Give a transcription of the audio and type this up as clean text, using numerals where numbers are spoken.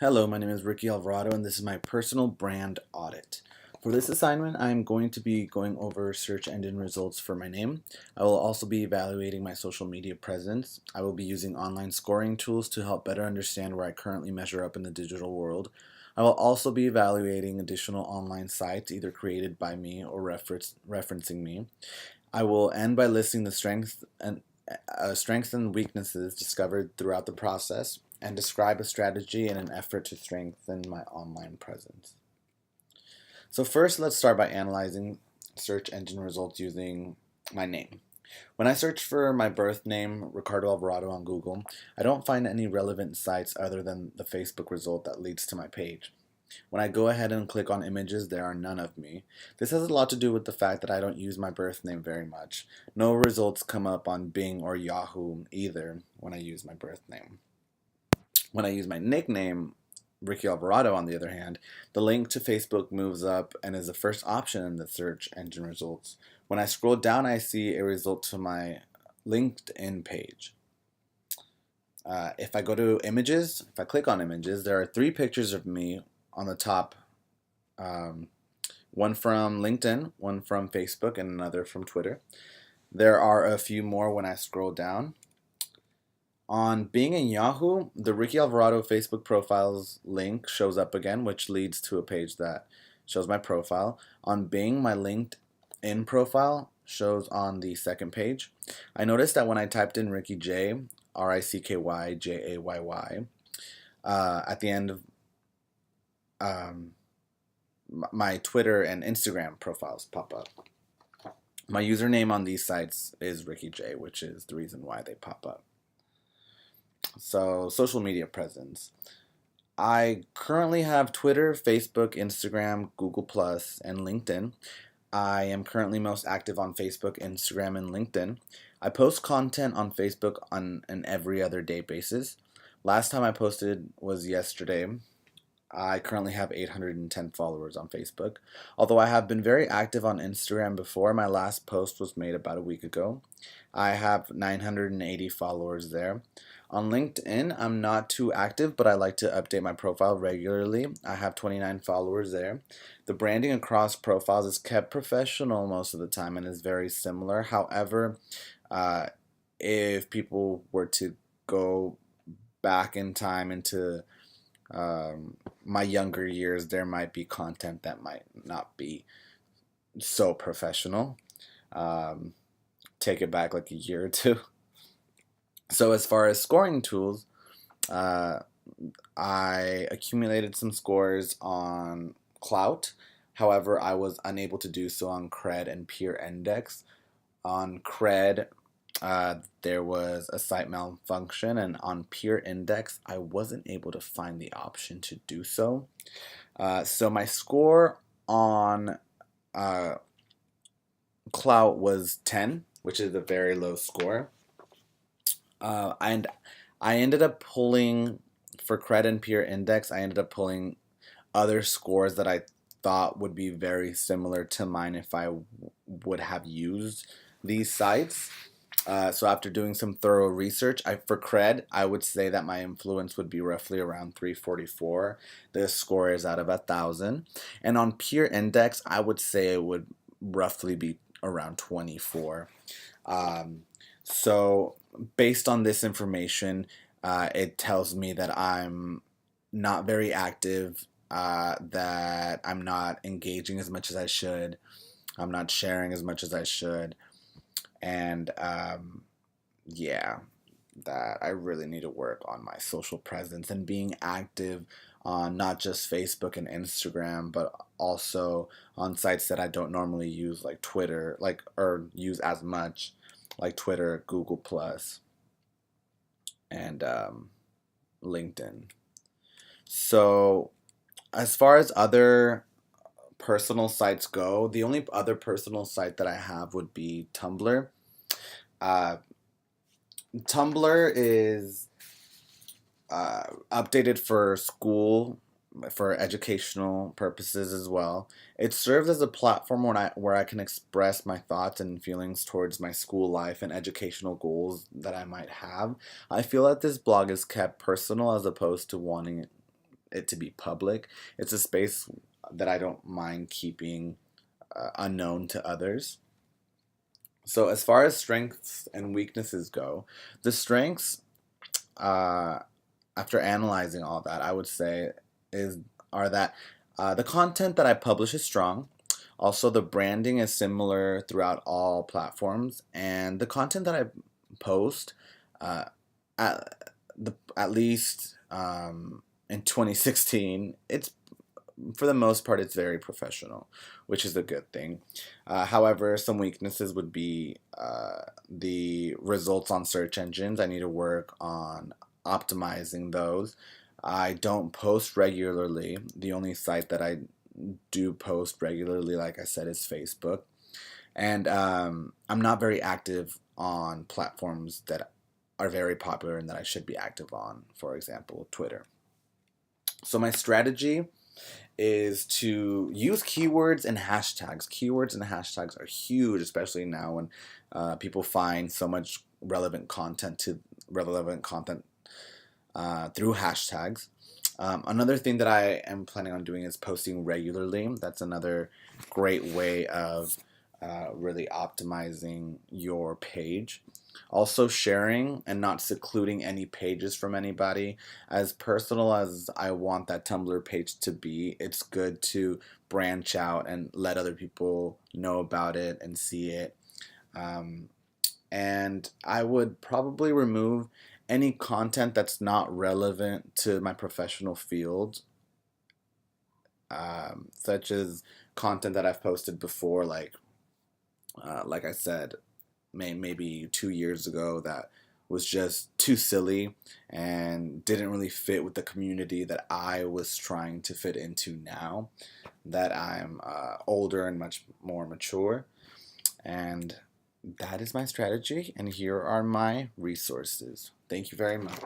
Hello, my name is Ricky Alvarado, and this is my personal brand audit. For this assignment, I'm going to be going over search engine results for my name. I will also be evaluating my social media presence. I will be using online scoring tools to help better understand where I currently measure up in the digital world. I will also be evaluating additional online sites, either created by me or referencing me. I will end by listing the strengths and weaknesses discovered throughout the process and describe a strategy in an effort to strengthen my online presence. So first, let's start by analyzing search engine results using my name. When I search for my birth name, Ricardo Alvarado, on Google, I don't find any relevant sites other than the Facebook result that leads to my page. When I go ahead and click on images, there are none of me. This has a lot to do with the fact that I don't use my birth name very much. No results come up on Bing or Yahoo either when I use my birth name. When I use my nickname, Ricky Alvarado, on the other hand, the link to Facebook moves up and is the first option in the search engine results. When I scroll down, I see a result to my LinkedIn page. If I go to images, if I click on images, there are three pictures of me on the top, um, one from LinkedIn, one from Facebook, and another from Twitter. There are a few more when I scroll down. On Bing and Yahoo, the Ricky Alvarado Facebook profiles link shows up again, which leads to a page that shows my profile. On Bing, my LinkedIn profile shows on the second page. I noticed that when I typed in Ricky J, RICKYJAYY, at the end of um, my Twitter and Instagram profiles pop up. My username on these sites is Ricky J, which is the reason why they pop up. So, social media presence. I currently have Twitter, Facebook, Instagram, Google Plus, and LinkedIn. I am currently most active on Facebook, Instagram, and LinkedIn. I post content on Facebook on an every other day basis. Last time I posted was yesterday. I currently have 810 followers on Facebook. Although I have been very active on Instagram before, my last post was made about a week ago. I have 980 followers there. On LinkedIn, I'm not too active, but I like to update my profile regularly. I have 29 followers there. The branding across profiles is kept professional most of the time and is very similar. However, uh, if people were to go back in time into my younger years, there might be content that might not be so professional. Um, Take it back like a year or two. So, as far as scoring tools, uh, I accumulated some scores on Clout. However, I was unable to do so on Cred and Peer Index. On Cred, there was a site malfunction, and on Peer Index, I wasn't able to find the option to do so. So my score on uh, Clout was 10, which is a very low score. And I ended up pulling, for Cred and Peer Index, I ended up pulling other scores that I thought would be very similar to mine if I would have used these sites. So after doing some thorough research, for Cred, I would say that my influence would be roughly around 344. The score is out of 1,000. And on Peer Index, I would say it would roughly be around 24. Um, so based on this information, it tells me that I'm not very active, that I'm not engaging as much as I should, I'm not sharing as much as I should, and yeah, that I really need to work on my social presence and being active on not just Facebook and Instagram, but also on sites that I don't normally use, like Twitter, or use as much, like Twitter, Google Plus, and LinkedIn. So, as far as other personal sites go, the only other personal site that I have would be Tumblr. Uh, Tumblr is updated for school, for educational purposes as well. It serves as a platform where I can express my thoughts and feelings towards my school life and educational goals that I might have. I feel that this blog is kept personal as opposed to wanting it to be public. It's a space that I don't mind keeping unknown to others. So as far as strengths and weaknesses go, the strengths, uh, after analyzing all that, I would say is are that the content that I publish is strong. Also, the branding is similar throughout all platforms, and the content that I post, uh, at least in 2016, it's for the most part it's very professional, which is a good thing. However, some weaknesses would be the results on search engines. I need to work on optimizing those. I don't post regularly. The only site that I do post regularly, like I said, is Facebook. And I'm not very active on platforms that are very popular and that I should be active on, for example, Twitter. So my strategy is to use keywords and hashtags. Keywords and hashtags are huge, especially now when people find so much relevant content through hashtags. Another thing that I am planning on doing is posting regularly. That's another great way of really optimizing your page. Also, sharing and not secluding any pages from anybody. As personal as I want that Tumblr page to be, it's good to branch out and let other people know about it and see it. Um, and I would probably remove any content that's not relevant to my professional field, such as content that I've posted before, like I said, maybe 2 years ago, that was just too silly and didn't really fit with the community that I was trying to fit into now that I'm older and much more mature. And that is my strategy, and here are my resources. Thank you very much.